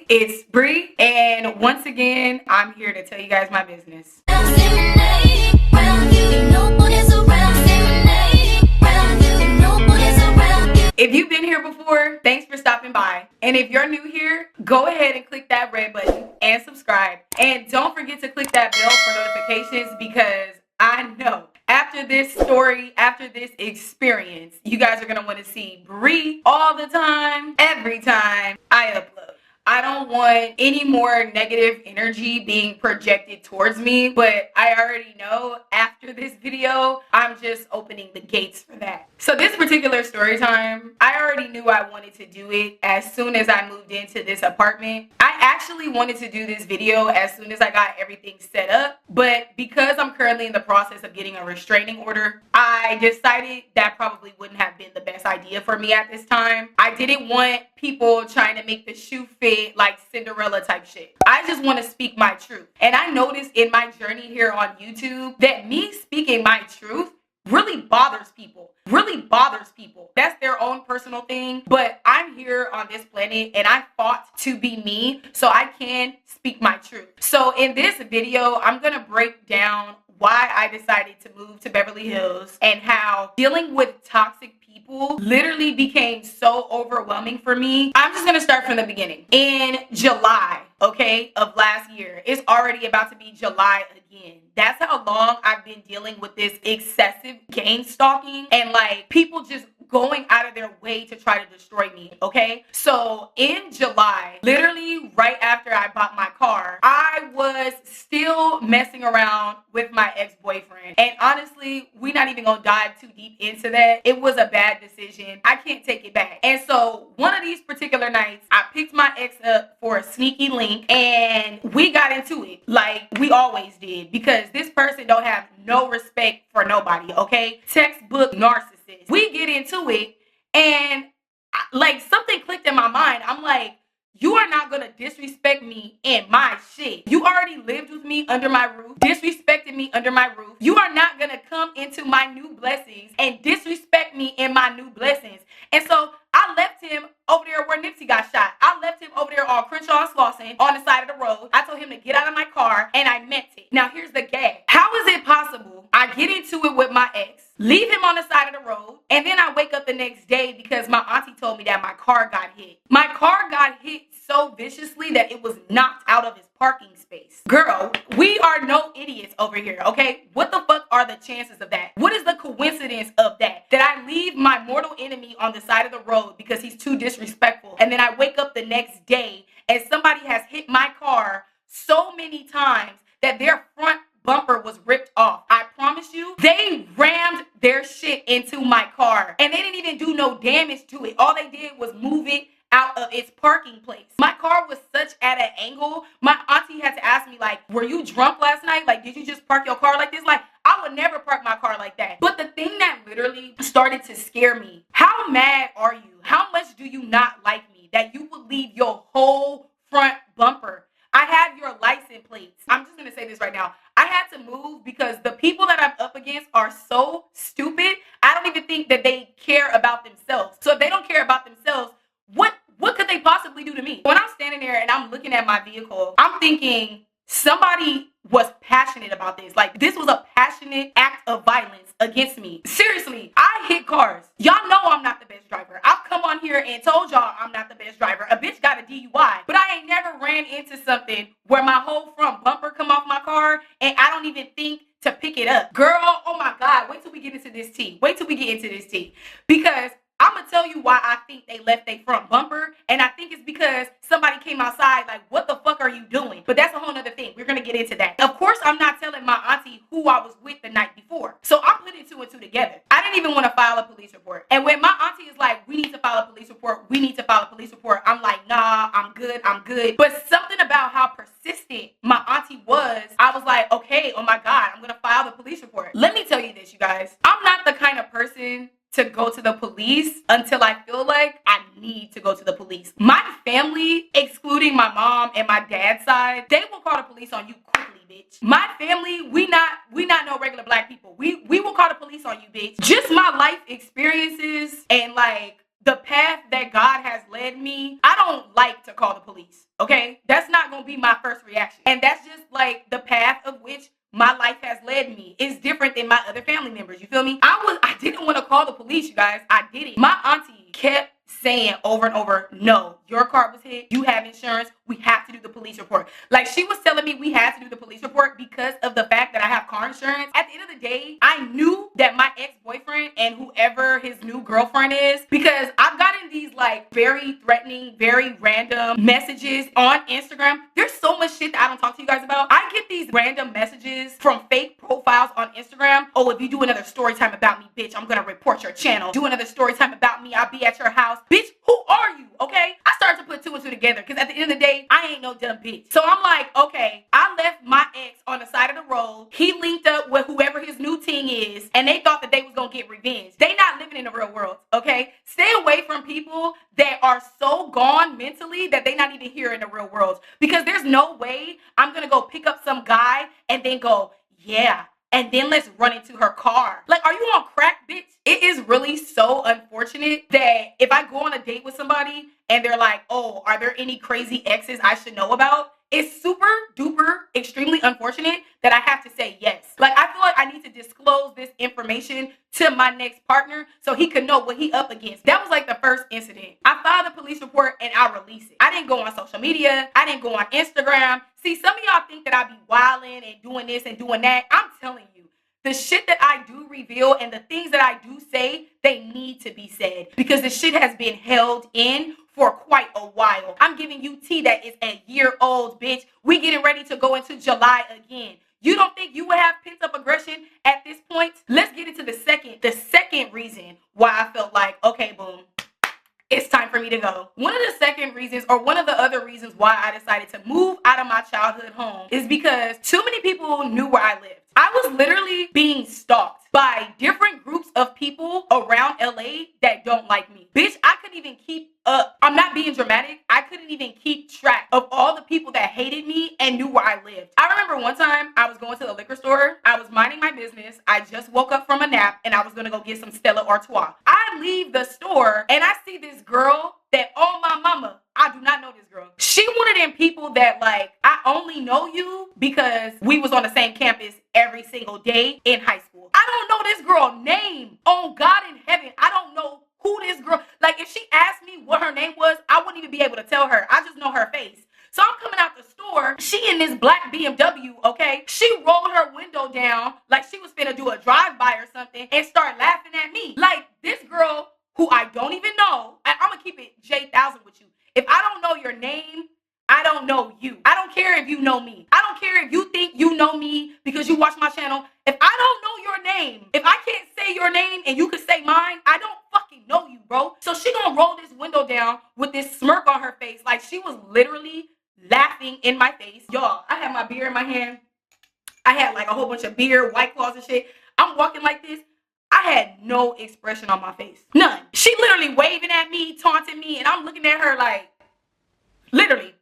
It's Bree, and once again, I'm here to tell you guys my business. If you've been here before, thanks for stopping by. And if you're new here, go ahead and click that red button and subscribe. And don't forget to click that bell for notifications, because I know after this story, after this experience, you guys are going to want to see Bree all the time, every time I upload. I don't want any more negative energy being projected towards me, but I already know after this video, I'm just opening the gates for that. So this particular story time, I already knew I wanted to do it as soon as I moved into this apartment. I actually wanted to do this video as soon as I got everything set up, but because I'm currently in the process of getting a restraining order, I decided that probably wouldn't have been the best idea for me at this time. I didn't want people trying to make the shoe fit like Cinderella type shit. I just want to speak my truth. And I noticed in my journey here on YouTube that me speaking my truth really bothers people. That's their own personal thing, but I'm here on this planet and I fought to be me so I can speak my truth. So in this video, I'm gonna break down why I decided to move to Beverly Hills and how dealing with toxic people literally became so overwhelming for me. I'm just gonna start from the beginning. In July, of last year, it's already about to be July again. That's how long I've been dealing with this excessive gang stalking and like people just going out of their way to try to destroy me, So in July, literally right after I bought my car, I was still messing around with my ex-boyfriend. And honestly, we're not even gonna dive too deep into that. It was a bad decision. I can't take it back. And so one of these particular nights, I picked my ex up for a sneaky link and we got into it like we always did, because this person don't have no respect for nobody, Textbook narcissist. We get into it and like something clicked in my mind. I'm like, you are not gonna disrespect me in my shit. You already lived with me under my roof, disrespected me under my roof. You are not gonna come into my new blessings and disrespect me in my new blessings. And so I left him over there where Nipsey got shot. I left him over there on Crenshaw and Slauson on the side of the road. I told him to get out of my car and I meant it. Now here's the gag. How is it possible I get into it with my ex, leave him on the side of the road, and then I wake up the next day because my auntie told me that my car got hit. My car got hit so viciously that it was knocked out of its parking space. Girl, we are no idiots over here, What the fuck are the chances of that? What is the coincidence of that? That I leave my mortal enemy on the side of the road because he's too disrespectful, and then I wake up the next day and somebody has hit my car so many times that their front bumper was ripped off. I promise you, they rammed their shit into my car and they didn't even do no damage to it. All they did was move it out of its parking place. My car was such at an angle. My auntie had to ask me, like, were you drunk last night? Like, did you just park your car like this? Like, I would never park my car like that. But the thing that literally started to scare me, how mad are you? How much do you not like me that you would leave your whole front bumper? I have your license plates. I'm just gonna say this right now. I had to move because the people that I'm up against are so stupid. I don't even think that they care about themselves. So if they don't care about themselves, what could they possibly do to me? When I'm standing there and I'm looking at my vehicle, I'm thinking somebody was passionate about this. Like, this was a passionate act of violence against me. Seriously, I hit cars. Y'all know I'm not the best driver. I've come on here and told y'all I'm not the best driver. A bitch got a DUI, but I ain't never ran into something where my whole front bumper come off my car and I don't even think to pick it up. Girl, oh my God, wait till we get into this tea. Because I'm gonna tell you why I think they left their front bumper, and I think it's because somebody came outside like, what the fuck are you doing? But that's a whole nother thing. We're gonna get into that. Of course, I'm not telling my auntie who I was with the night before. So I'm putting two and two together. I didn't even want to file a police report. And when my auntie is like, we need to file a police report, I'm like, nah, I'm good. But something about how persistent my auntie was, I was like, okay, oh my God, I'm gonna file the police report. Let me tell you this, you guys. I'm not the kind of person to go to the police until I feel like I need to go to the police. My family, excluding my mom and my dad's side, they will call the police on you quickly, bitch. My family, we not no regular black people. We will call the police on you, bitch. Just my life experiences and like the path that God has led me, I don't like to call the police, okay? That's not gonna be my first reaction. And that's just like the path of which my life has led me. Is different than my other family members, you feel me? I didn't want to call the police, you guys. I didn't. My auntie kept saying over and over, no, your car was hit, you have insurance, we have to do the police report. Like, she was telling me we had to do the police report because of the fact that I have car insurance. At the end of the day, I knew that my ex-boyfriend and whoever his new girlfriend is, because I've gotten these like very threatening, very random messages on Instagram. There's so much shit that I don't talk to you guys about. I get these random messages from fake profiles on Instagram. Oh, if you do another story time about me, bitch, I'm gonna report your channel. Do another story time about me, I'll be at your house. Bitch, who are you? Okay? I started to put two and two together because at the end of the day, I ain't no dumb bitch. So I'm like, okay, I left my ex on the side of the road. He linked up with whoever his new ting is, and they thought that they was gonna get revenge. They not living in the real world, okay? Stay away from people that are so gone mentally that they not even here in the real world, because there's no way I'm gonna go pick up some guy and then go, yeah, and then let's run into her car. Like, are you on crack, bitch? It is really so unfortunate that if I go on a date with somebody and they're like, oh, are there any crazy exes I should know about? It's super duper extremely unfortunate that I have to say yes. Like, I feel like I need to disclose this information to my next partner so he could know what he up against. That was like the first incident. I filed a police report and I released it. I didn't go on social media. I didn't go on Instagram. See, some of y'all think that I be wilding and doing this and doing that. I'm telling you, the shit that I do reveal and the things that I do say, they need to be said because the shit has been held in for quite a while. I'm giving you tea that is a year old, bitch. We getting ready to go into July again. You don't think you would have pent-up aggression at this point? Let's get into the second reason why I felt like, okay, boom, it's time for me to go. One of the second reasons, or one of the other reasons why I decided to move out of my childhood home, is because too many people knew where I lived. I was literally being stalked by different groups of people around LA that don't like me. Bitch, I couldn't even keep up. I'm not being dramatic. I couldn't even keep track of all the people that hated me and knew where I lived. I remember one time I was going to the liquor store. I was minding my business. I just woke up from a nap and I was going to go get some Stella Artois. I leave the store and I see this girl that, oh my mama, I do not know this girl. She one of them people that like, I only know you because we was on the same campus every single day in high school. I don't know this girl's name. On God in heaven, I don't know who this girl, like if she asked me what her name was, I wouldn't even be able to tell her. I just know her face. So I'm coming out the store. She in this black BMW, okay? She rolled her window down like she was finna do a drive-by or something and start laughing at me. Like this girl who I don't even know, I'm gonna keep it J1000 with you. If I don't know your name, I don't know you. I don't care if you know me. I don't care if you think you know me because you watch my channel. If I don't know your name, if I can't say your name and you can say mine, I don't fucking know you, bro. So she gonna roll this window down with this smirk on her face. Like she was literally laughing in my face. Y'all, I had my beer in my hand. I had like a whole bunch of beer, White Claws and shit. I'm walking like this. I had no expression on my face. None. She literally waving at me, taunting me, and I'm looking at her like, literally.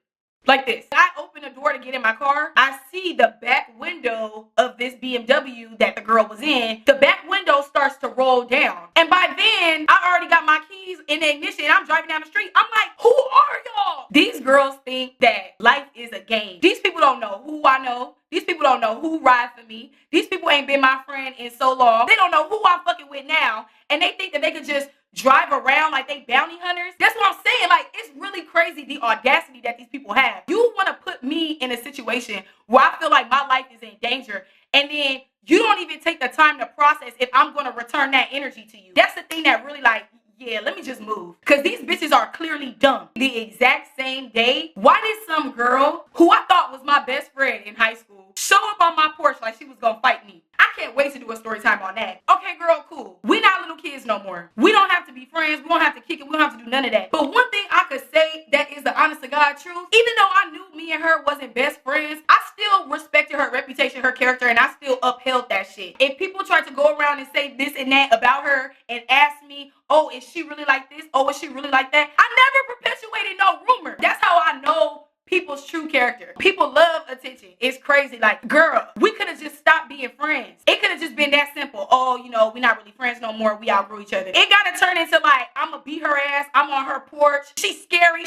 Like this. I open the door to get in my car. I see the back window of this BMW that the girl was in. The back window starts to roll down. And by then, I already got my keys in the ignition. I'm driving down the street. I'm like, who are y'all? These girls think that life is a game. These people don't know who I know. These people don't know who rides for me. These people ain't been my friend in so long. They don't know who I'm fucking with now. And they think that they could just drive around like they bounty hunters. That's what I'm saying. Like, it's really crazy the audacity that these people have. You want to put me in a situation where I feel like my life is in danger, and then you don't even take the time to process if I'm going to return that energy to you. That's the thing that really like, yeah, let me just move. Because these bitches are clearly dumb. The exact same day, why did some girl who I thought was my best friend in high school show up on my porch like she was going to fight me? I can't wait to do a story time on that. Okay, girl, cool. We're not little kids no more. We don't have to be friends. We don't have to kick it. We don't have to do none of that. But one thing I could say that is the honest to God truth, even though I knew me and her wasn't best friends, I still respected her reputation, her character, and I still upheld that shit. If people try to go around and say this and that about her and ask me, oh, is she really like this? Oh, is she really like that? I never perpetuated no rumor. That's how I know people's true character. People love attention. It's crazy. Like, girl, we could have just stopped being friends. It could have just been that simple. Oh, you know, we're not really friends no more. We outgrew each other. It got to turn into like, I'm going to beat her ass. I'm on her porch. She's scary.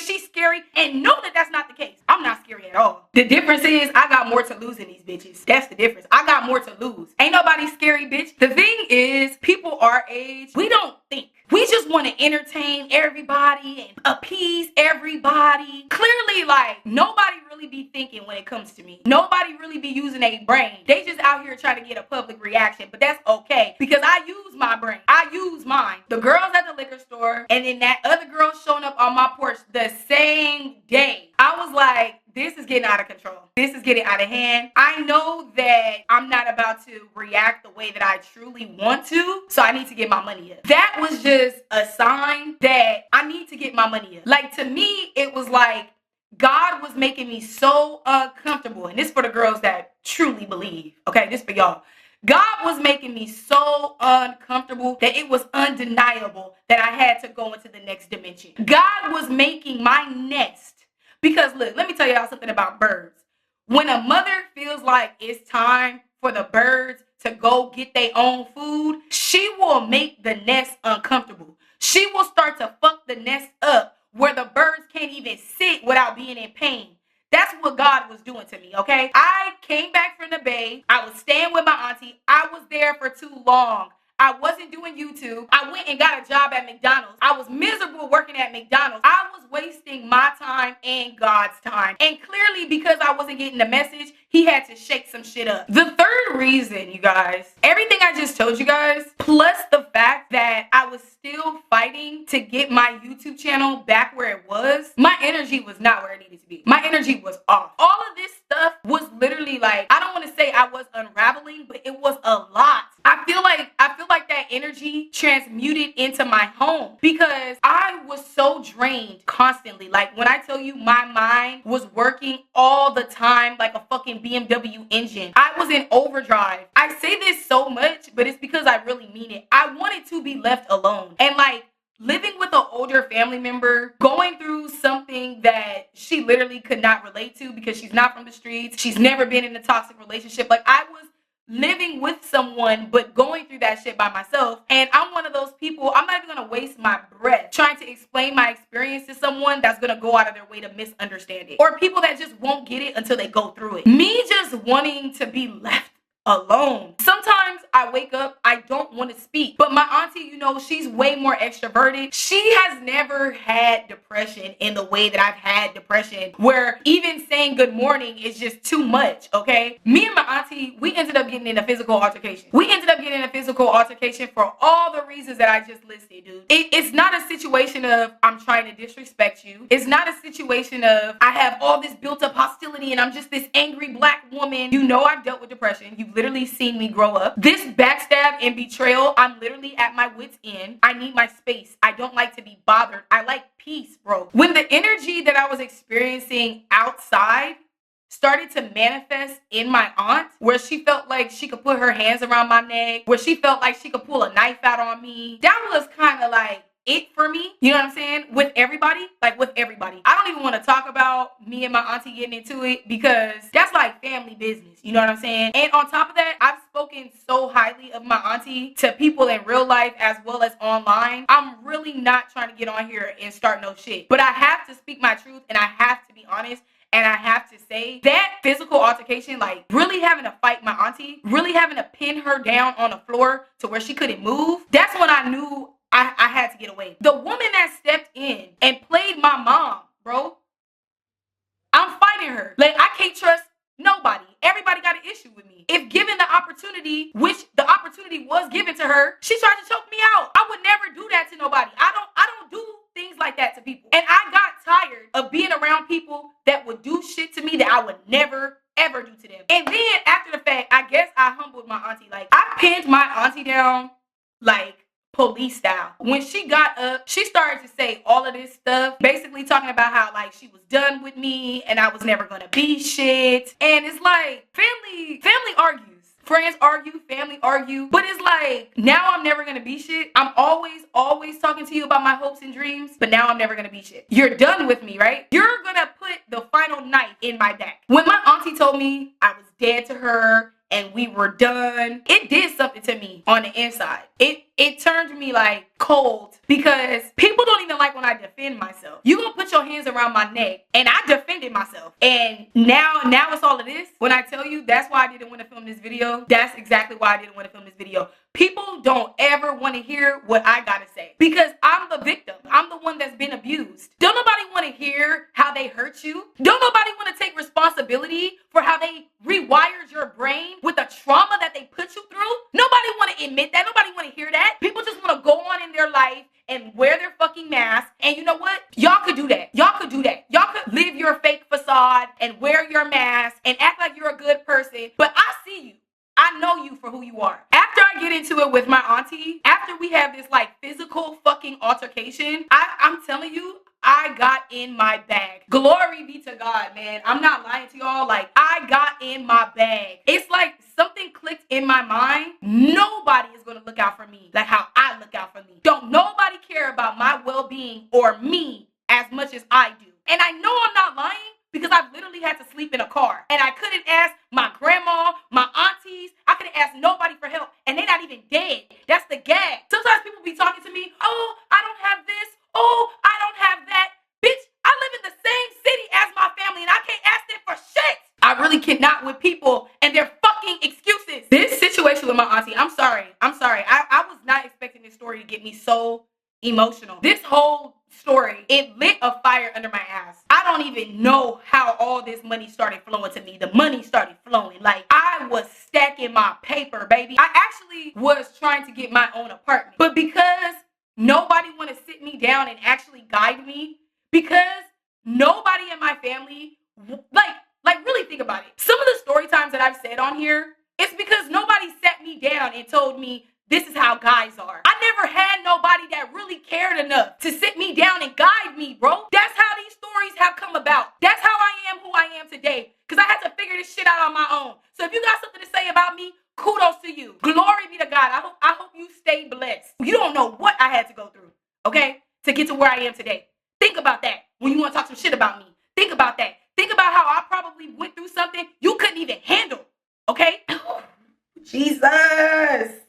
And know that that's not the case. I'm not scary at all. The difference is I got more to lose in these bitches. That's the difference. I got more to lose. Ain't nobody scary, bitch. The thing is, people our age, we don't think. We just want to entertain everybody and appease everybody. Clearly, like, nobody really be thinking when it comes to me. Nobody really be using a brain. They just out here trying to get a public reaction. But that's okay, because I use my brain. I use mine. The girls at the liquor store, and then that other girl showing up on my porch the same day. I was like, this is getting out of control. This is getting out of hand. I know that I'm not about to react the way that I truly want to, so I need to get my money up. That was just a sign that I need to get my money up. Like, to me, it was like God was making me so uncomfortable. And this for the girls that truly believe. Okay, this for y'all. God was making me so uncomfortable that it was undeniable that I had to go into the next dimension. God was making my nest. Because look, let me tell y'all something about birds. When a mother feels like it's time for the birds to go get their own food, she will make the nest uncomfortable. She will start to fuck the nest up where the birds can't even sit without being in pain. That's what God was doing to me, okay? I came back from the Bay. I was staying with my auntie. I was there for too long. I wasn't doing YouTube. I went and got a job at McDonald's. I was miserable working at McDonald's. I was wasting my time and God's time. And clearly, because I wasn't getting the message, he had to shake some shit up. The third reason, you guys, everything I just told you guys, plus the fact that I was still fighting to get my YouTube channel back where it was, my energy was not where it needed to be. My energy was off. All of this stuff was literally like, I don't want to say I was unraveling, but it was a lot. I feel like that energy transmuted into my home because I was so drained constantly. Like, when I tell you my mind was working all the time like a fucking BMW engine. I was in overdrive. I say this so much, but it's because I really mean it. I wanted to be left alone. And like, living with an older family member, going through something that she literally could not relate to because she's not from the streets. She's never been in a toxic relationship. Like, I was living with someone but going through that shit by myself, and I'm one of those people, I'm not even gonna waste my breath trying to explain my experience to someone that's gonna go out of their way to misunderstand it, or people that just won't get it until they go through it. Me just wanting to be left alone. Sometimes I wake up, I don't want to speak. But my auntie, you know, she's way more extroverted. She has never had depression in the way that I've had depression, where even saying good morning is just too much, okay? Me and my auntie, we ended up getting in a physical altercation. We ended up getting in a physical altercation for all the reasons that I just listed, dude. It's not a situation of I'm trying to disrespect you. It's not a situation of I have all this built up hostility and I'm just this angry black woman. You know, I've dealt with depression. You've literally seen me grow up. This backstab and betrayal, I'm literally at my wit's end. I need my space. I don't like to be bothered. I like peace, bro. When the energy that I was experiencing outside started to manifest in my aunt, where she felt like she could put her hands around my neck, where she felt like she could pull a knife out on me, that was kind of like it for me. You know what I'm saying? With everybody. Like, with everybody. I don't even want to talk about me and my auntie getting into it because that's like family business. You know what I'm saying? And on top of that, I've spoken so highly of my auntie to people in real life as well as online. I'm really not trying to get on here and start no shit. But I have to speak my truth and I have to be honest. And I have to say that physical altercation, like really having to fight my auntie, really having to pin her down on the floor to where she couldn't move, that's when I knew I had to get away. The woman that stepped in and played my mom, bro, I'm fighting her. Like, I can't trust nobody. Everybody got an issue with me. If given the opportunity, which the opportunity was given to her, she tried to choke me out. I would never do that to nobody. I don't do things like that to people. And I got tired of being around people that would do shit to me that I would never ever do to them. And then after the fact, I guess I humbled my auntie. Like, I pinned my auntie down like police style. When she got up, she started to say all of this stuff, basically talking about how like she was done with me and I was never gonna be shit. And it's like, family argues. Friends argue, family argue. But it's like, now I'm never gonna be shit. I'm always talking to you about my hopes and dreams, but now I'm never gonna be shit. You're done with me, right? You're gonna put the final knife in my back. When my auntie told me I was dead to her and we were done, it did something to me on the inside. It turned me like cold, because people don't even like when I defend myself. You gonna put your hands around my neck, and I defended myself. And now it's all of this. When I tell you that's why I didn't want to film this video, that's exactly why I didn't want to film this video. People don't ever want to hear what I gotta say, because I'm the victim. I'm the one that's been abused. Don't nobody want to hear how they hurt you. Don't nobody want to take responsibility for how they rewired your brain with the trauma that they put you through. Nobody want to admit that. Nobody want to hear that. People just want to go on in their life and wear their fucking mask. And you know what? Y'all could do that. Y'all could do that. Y'all could live your fake facade and wear your mask and act like you're a good person. But I see you. I know you for who you are. After I get into it with my auntie, after we have this like physical fucking altercation, I'm telling you, I got in my bag. Glory be to God, man. I'm not lying to y'all. Like, I got in my bag. It's like something clicked in my mind. Nobody is going to look out for me like how I look out for me. Don't nobody care about my well-being or me as much as I do. And I know I'm not lying, because I've literally had to sleep in a car. And I couldn't ask my grandma, my aunties. I couldn't ask nobody for help. And they're not even dead. That's the gag. Sometimes people be talking to me, oh, I don't have this. Oh, I don't have that. Bitch, I live in the same city as my family, and I can't ask them for shit. I really cannot with people and their fucking excuses. This situation with my auntie, I'm sorry. I was not expecting this story to get me so emotional. This whole story, it lit a fire under my ass. I don't even know how all this money started flowing to me. The money started flowing. Like, I was stacking my paper, baby. I actually was trying to get my own apartment. But because nobody want to sit me down and actually guide me, because nobody in my family, like really think about it. Some of the story times that I've said on here, it's because nobody sat me down and told me this is how guys are. I never had nobody that really cared enough to sit me down and guide me, bro. That's how these stories have come about. That's how I am who I am today, because I had to figure this shit out on my own. So if you got something to say about me, kudos to you. Glory be to God. I hope you stay blessed. You don't know what I had to go through, okay, to get to where I am today. Think about that when you want to talk some shit about me. Think about that. Think about how I probably went through something you couldn't even handle, okay? Jesus.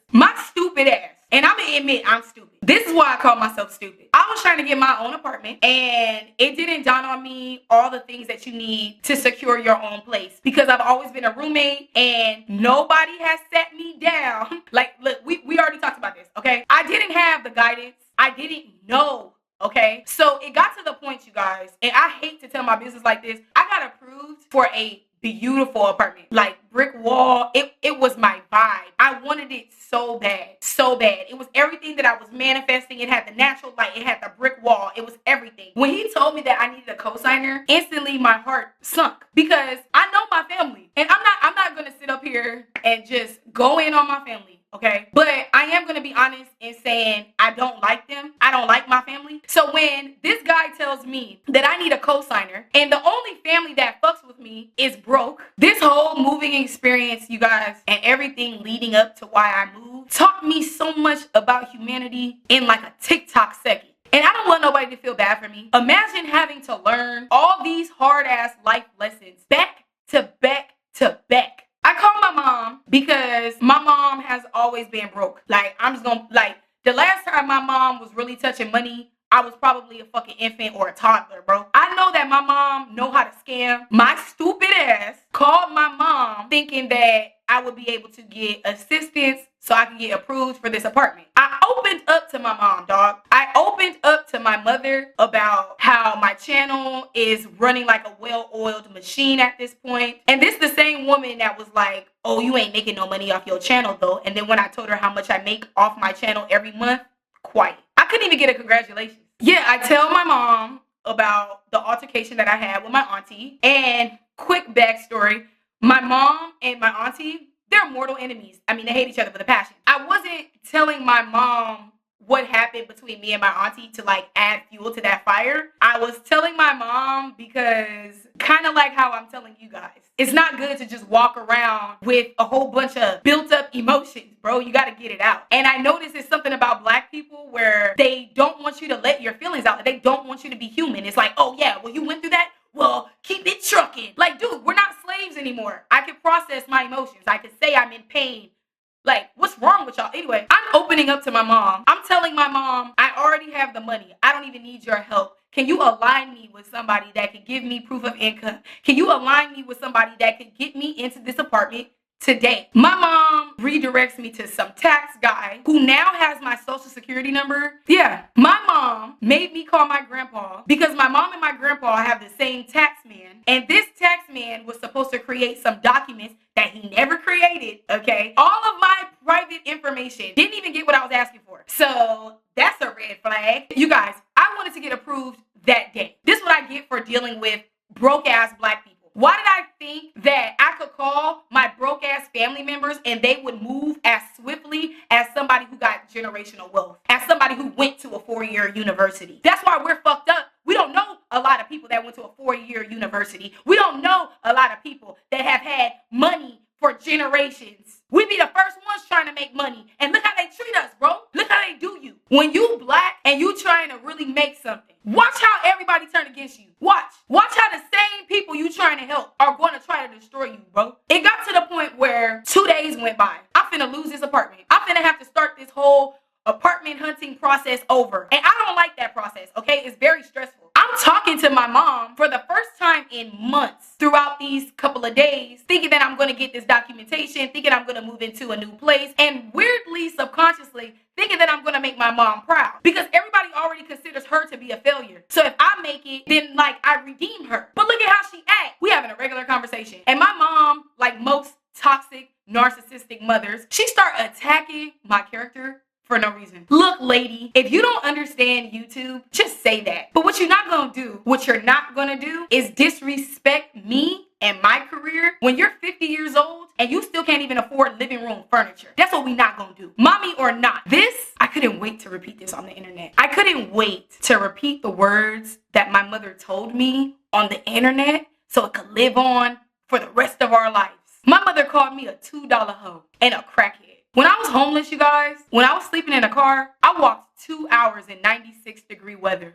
My stupid ass. And I'm gonna admit I'm stupid. This is why I call myself stupid. I was trying to get my own apartment, and it didn't dawn on me all the things that you need to secure your own place, because I've always been a roommate and nobody has sat me down. Like, look, we already talked about this, okay? I didn't have the guidance. I didn't know, okay? So it got to the point, you guys, and I hate to tell my business like this, I got approved for a beautiful apartment, like brick wall. It was my vibe. I wanted it so bad, so bad. It was everything that I was manifesting. It had the natural light. It had the brick wall. It was everything. When he told me that I needed a cosigner, instantly my heart sunk, because I know my family, and I'm not gonna sit up here and just go in on my family, okay? But I am going to be honest in saying I don't like them. I don't like my family. So when this guy tells me that I need a cosigner, and the only family that fucks with me is broke, this whole moving experience, you guys, and everything leading up to why I moved, taught me so much about humanity in like a TikTok second. And I don't want nobody to feel bad for me. Imagine having to learn all these hard-ass life lessons back to back to back. I call my mom because my mom has always been broke. Like, I'm just gonna, like, the last time my mom was really touching money, I was probably a fucking infant or a toddler, bro. I know that my mom know how to scam. My stupid ass called my mom thinking that I would be able to get assistance so I can get approved for this apartment. I opened up to my mom, dog. I opened up to my mother about how my channel is running like a well-oiled machine at this point. And this is the same woman that was like, oh, you ain't making no money off your channel though. And then when I told her how much I make off my channel every month, quiet. I couldn't even get a congratulations. Yeah, I tell my mom about the altercation that I had with my auntie. And quick backstory, my mom and my auntie, they're mortal enemies. I mean, they hate each other with a passion. I wasn't telling my mom what happened between me and my auntie to like add fuel to that fire. I was telling my mom because kind of like how I'm telling you guys. It's not good to just walk around with a whole bunch of built up emotions, bro. You got to get it out. And I notice it's something about Black people where they don't want you to let your feelings out. They don't want you to be human. It's like, oh yeah, well, you went through that. Well, keep it trucking. Like, dude, we're not slaves anymore. I can process my emotions. I can say I'm in pain. Like, what's wrong with y'all? Anyway, I'm opening up to my mom. I'm telling my mom, I already have the money. I don't even need your help. Can you align me with somebody that can give me proof of income? Can you align me with somebody that can get me into this apartment today? My mom redirects me to some tax guy who now has my social security number. Yeah, my mom made me call my grandpa because my mom and my grandpa have the same tax man. And this tax man was supposed to create some documents that he never created, okay? All of my private information. Didn't even get what I was asking for. So that's a red flag. You guys, I wanted to get approved that day. This is what I get for dealing with broke ass Black people. Why did I think that I could call my broke ass family members and they would move as swiftly as somebody who got generational wealth, as somebody who went to a 4-year university? That's why we're fucked up. We don't know a lot of people that went to a 4-year university. We don't know a lot of people that have had money for generations. We be the first ones trying to make money. And look how they treat us, bro. Look how they do you. When you Black and you trying to really make something, watch how everybody turn against you. Watch. Watch how the same people you trying to help are going to try to destroy you, bro. It got to the point where 2 days went by. I'm finna lose this apartment. I'm finna have to start this whole apartment hunting process over. And I don't like that process, okay? It's very stressful. I'm talking to my mom for the first time in months throughout these couple of days, thinking that I'm going to get this documentation, thinking I'm going to move into a new place, and weirdly, subconsciously, thinking that I'm going to make my mom proud because everybody already considers her to be a failure. So if I make it, then like I redeem her. But look at how she acts. We having a regular conversation. And my mom, like most toxic, narcissistic mothers, she start attacking my character for no reason. Look, lady, if you don't understand YouTube, just say that. But what you're not gonna do, is disrespect me and my career when you're 50 years old and you still can't even afford living room furniture. That's what we not gonna do. Mommy or not. I couldn't wait to repeat this on the internet. I couldn't wait to repeat the words that my mother told me on the internet so it could live on for the rest of our lives. My mother called me a $2 hoe and a crackhead. When I was homeless, you guys, when I was sleeping in a car, I walked 2 hours in 96-degree weather.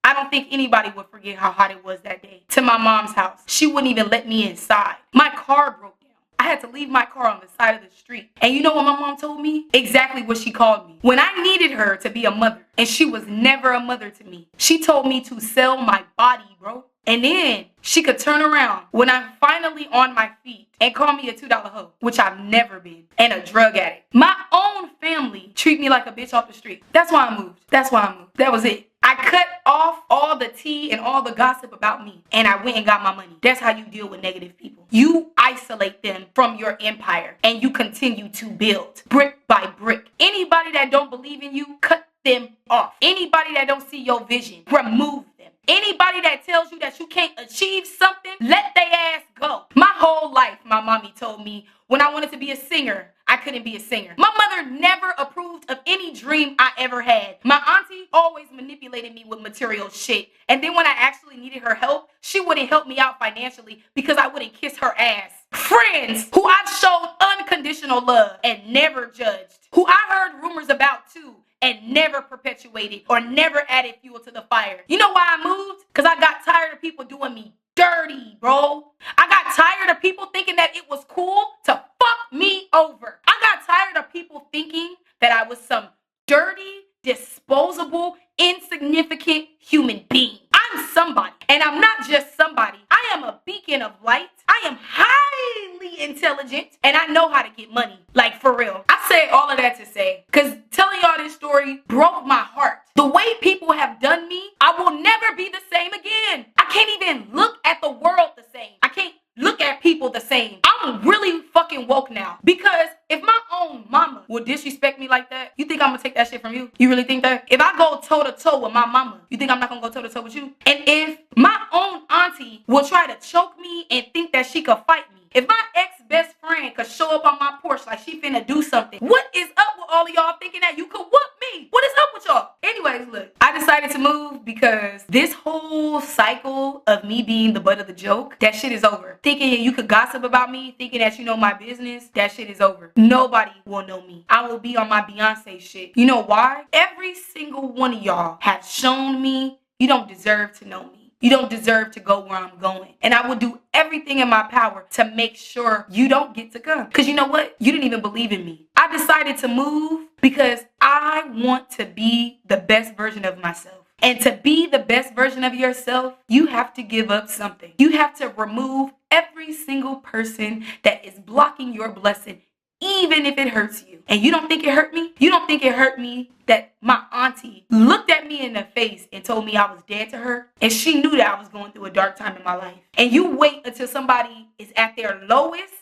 I don't think anybody would forget how hot it was that day. To my mom's house. She wouldn't even let me inside. My car broke down. I had to leave my car on the side of the street. And you know what my mom told me? Exactly what she called me. When I needed her to be a mother, and she was never a mother to me, she told me to sell my body, bro. And then she could turn around when I'm finally on my feet and call me a $2 hoe, which I've never been, and a drug addict. My own family treat me like a bitch off the street. That's why I moved. That was it. I cut off all the tea and all the gossip about me, and I went and got my money. That's how you deal with negative people. You isolate them from your empire, and you continue to build brick by brick. Anybody that don't believe in you, cut them off. Anybody that don't see your vision, remove them. Anybody that tells you that you can't achieve something, let their ass go. My whole life, my mommy told me when I wanted to be a singer, I couldn't be a singer. My mother never approved of any dream I ever had. My auntie always manipulated me with material shit. And then when I actually needed her help, she wouldn't help me out financially because I wouldn't kiss her ass. Friends who I've showed unconditional love and never judged, who I heard rumors about too, and never perpetuated or never added fuel to the fire. You know why I moved? Because I got tired of people doing me dirty, bro. I got tired of people thinking that it was cool to fuck me over. I got tired of people thinking that I was some dirty, disposable, insignificant human being. I'm somebody, and I'm not just somebody. I am a beacon of light. I am highly intelligent, and I know how to get money. Like, for real. I say all of that to say, because telling y'all this story broke my heart. The way people have done me, I will never be the same again. I can't even look at the world the same. I can't look at people the same. I'm really fucking woke now. Because if my own mama would disrespect me like that, you think I'm gonna take that shit from you? You really think that? If I go toe to toe with my mama, you think I'm not gonna go toe to toe with you? And if my own auntie will try to choke me and think that she could fight me, if my ex-best friend could show up on my porch like she finna do something, what is up with all of y'all thinking that you could whoop me. What is up with y'all? Anyways, look, I decided to move because this whole cycle of me being the butt of the joke, that shit is over. Thinking you could gossip about me, thinking that you know my business, that shit is over. Nobody will know me. I will be on my Beyonce shit. You know why? Every single one of y'all have shown me you don't deserve to know me. You don't deserve to go where I'm going. And I will do everything in my power to make sure you don't get to come. Because you know what? You didn't even believe in me. I decided to move because I want to be the best version of myself. And to be the best version of yourself, you have to give up something. You have to remove every single person that is blocking your blessing, even if it hurts you. And you don't think it hurt me? You don't think it hurt me that my auntie looked at me in the face and told me I was dead to her? And she knew that I was going through a dark time in my life. And you wait until somebody is at their lowest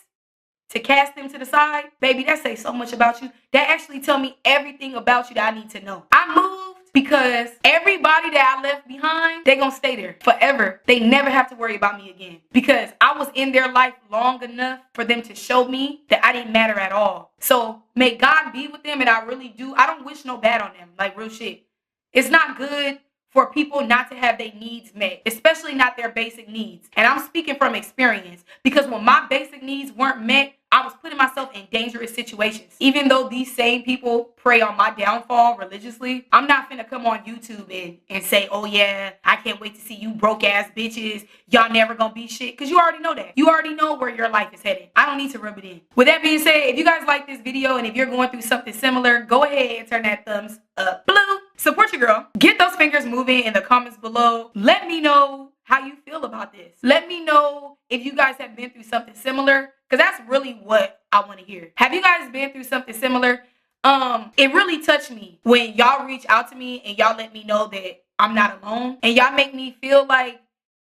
to cast them to the side? Baby, that says so much about you. That actually tell me everything about you that I need to know. I moved because everybody that I left behind, they're gonna stay there forever. They never have to worry about me again. Because I was in their life long enough for them to show me that I didn't matter at all. So may God be with them, and I really do. I don't wish no bad on them, like real shit. It's not good for people not to have their needs met, especially not their basic needs. And I'm speaking from experience, because when my basic needs weren't met, I was putting myself in dangerous situations. Even though these same people prey on my downfall religiously, I'm not finna come on YouTube and say, oh yeah, I can't wait to see you broke ass bitches. Y'all never gonna be shit. Because you already know that. You already know where your life is headed. I don't need to rub it in. With that being said, if you guys like this video and if you're going through something similar, go ahead and turn that thumbs up. Blue. Support your girl. Get those fingers moving in the comments below. Let me know how you feel about this. Let me know if you guys have been through something similar, because that's really what I want to hear. Have you guys been through something similar? It really touched me when y'all reach out to me and y'all let me know that I'm not alone, and y'all make me feel like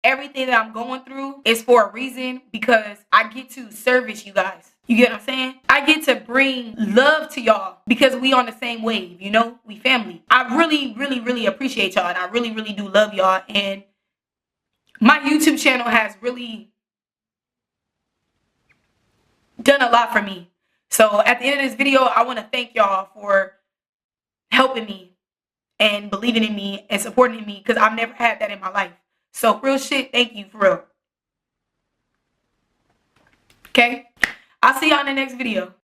everything that I'm going through is for a reason, because I get to service you guys. You get what I'm saying? I get to bring love to y'all because we on the same wave, you know? We family. I really, really, really appreciate y'all, and I really, really do love y'all. And my YouTube channel has really done a lot for me. So at the end of this video, I want to thank y'all for helping me and believing in me and supporting me, because I've never had that in my life. So real shit, thank you for real. Okay? I'll see y'all in the next video.